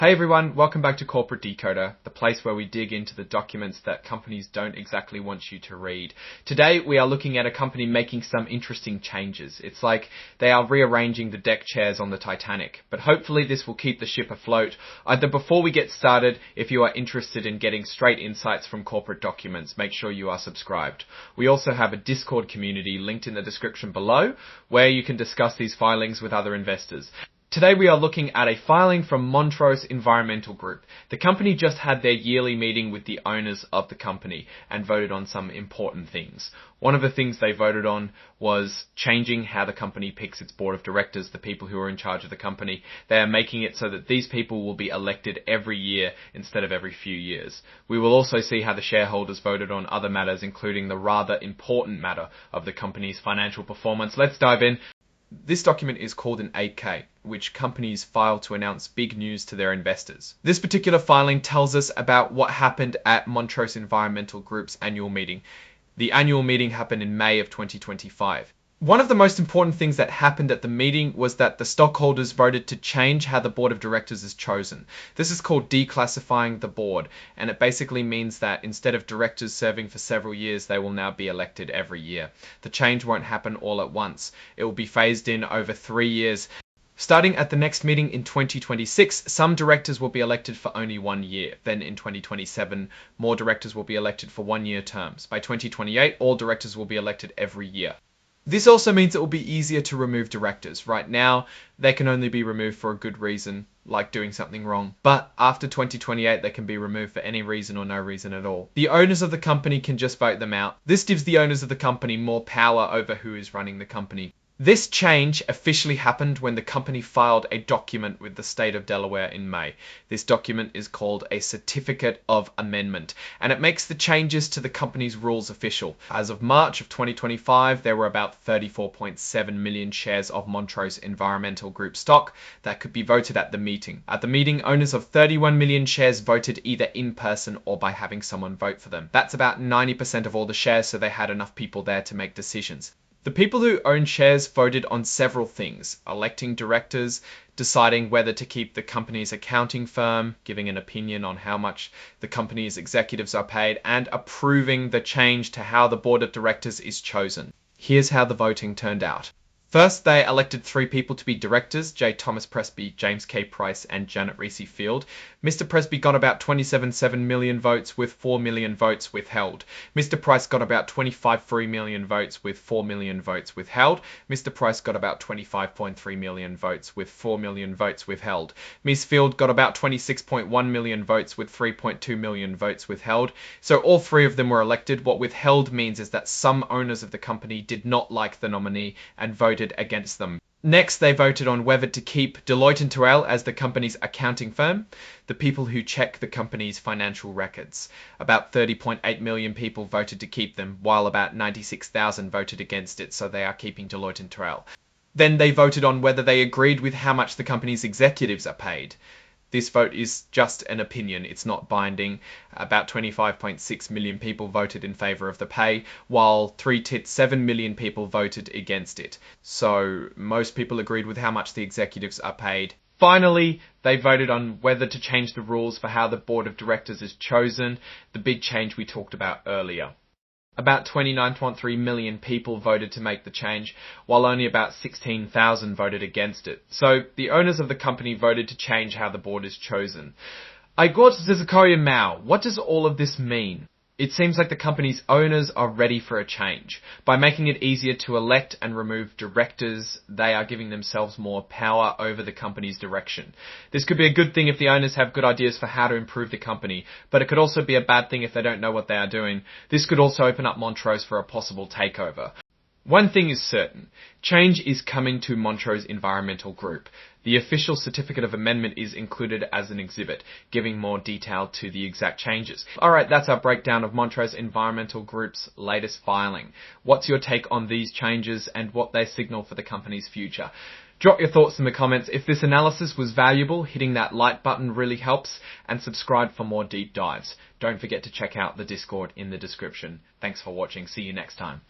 Hey everyone, welcome back to Corporate Decoder, the place where we dig into the documents that companies don't exactly want you to read. Today we are looking at a company making some interesting changes. It's like they are rearranging the deck chairs on the Titanic, but hopefully this will keep the ship afloat. Before we get started, if you are interested in getting straight insights from corporate documents, make sure you are subscribed. We also have a Discord community linked in the description below, where you can discuss these filings with other investors. Today we are looking at a filing from Montrose Environmental Group. The company just had their yearly meeting with the owners of the company and voted on some important things. One of the things they voted on was changing how the company picks its board of directors, the people who are in charge of the company. They are making it so that these people will be elected every year instead of every few years. We will also see how the shareholders voted on other matters, including the rather important matter of the company's financial performance. Let's dive in. This document is called an 8K, which companies file to announce big news to their investors. This particular filing tells us about what happened at Montrose Environmental Group's annual meeting. The annual meeting happened in May of 2025. One of the most important things that happened at the meeting was that the stockholders voted to change how the board of directors is chosen. This is called declassifying the board, and it basically means that instead of directors serving for several years, they will now be elected every year. The change won't happen all at once. It will be phased in over 3 years. Starting at the next meeting in 2026, some directors will be elected for only 1 year. Then in 2027, more directors will be elected for 1-year terms. By 2028, all directors will be elected every year. This also means it will be easier to remove directors. Right now, they can only be removed for a good reason, like doing something wrong. But after 2028, they can be removed for any reason or no reason at all. The owners of the company can just vote them out. This gives the owners of the company more power over who is running the company. This change officially happened when the company filed a document with the state of Delaware in May. This document is called a Certificate of Amendment, and it makes the changes to the company's rules official. As of March of 2025, there were about 34.7 million shares of Montrose Environmental Group stock that could be voted at the meeting. At the meeting, owners of 31 million shares voted either in person or by having someone vote for them. That's about 90% of all the shares, so they had enough people there to make decisions. The people who own shares voted on several things: electing directors, deciding whether to keep the company's accounting firm, giving an opinion on how much the company's executives are paid, and approving the change to how the board of directors is chosen. Here's how the voting turned out. First, they elected 3 people to be directors: J. Thomas Presby, James K. Price, and Janet Reese Field. Mr. Presby got about 27.7 million votes with 4 million votes withheld. Mr. Price got about 25.3 million votes with 4 million votes withheld. Mr. Price got about 25.3 million votes with 4 million votes withheld. Ms. Field got about 26.1 million votes with 3.2 million votes withheld. So all 3 of them were elected. What withheld means is that some owners of the company did not like the nominee and voted against them. Next, they voted on whether to keep Deloitte & Touche as the company's accounting firm, the people who check the company's financial records. About 30.8 million people voted to keep them, while about 96,000 voted against it, so they are keeping Deloitte & Touche. Then they voted on whether they agreed with how much the company's executives are paid. This vote is just an opinion, it's not binding. About 25.6 million people voted in favour of the pay, while 3.7 million people voted against it. So most people agreed with how much the executives are paid. Finally, they voted on whether to change the rules for how the board of directors is chosen, the big change we talked about earlier. About 29.3 million people voted to make the change, while only about 16,000 voted against it. So the owners of the company voted to change how the board is chosen. What does all of this mean? It seems like the company's owners are ready for a change. By making it easier to elect and remove directors, they are giving themselves more power over the company's direction. This could be a good thing if the owners have good ideas for how to improve the company, but it could also be a bad thing if they don't know what they are doing. This could also open up Montrose for a possible takeover. One thing is certain: change is coming to Montrose Environmental Group. The official Certificate of Amendment is included as an exhibit, giving more detail to the exact changes. Alright, that's our breakdown of Montrose Environmental Group's latest filing. What's your take on these changes and what they signal for the company's future? Drop your thoughts in the comments. If this analysis was valuable, hitting that like button really helps, and subscribe for more deep dives. Don't forget to check out the Discord in the description. Thanks for watching. See you next time.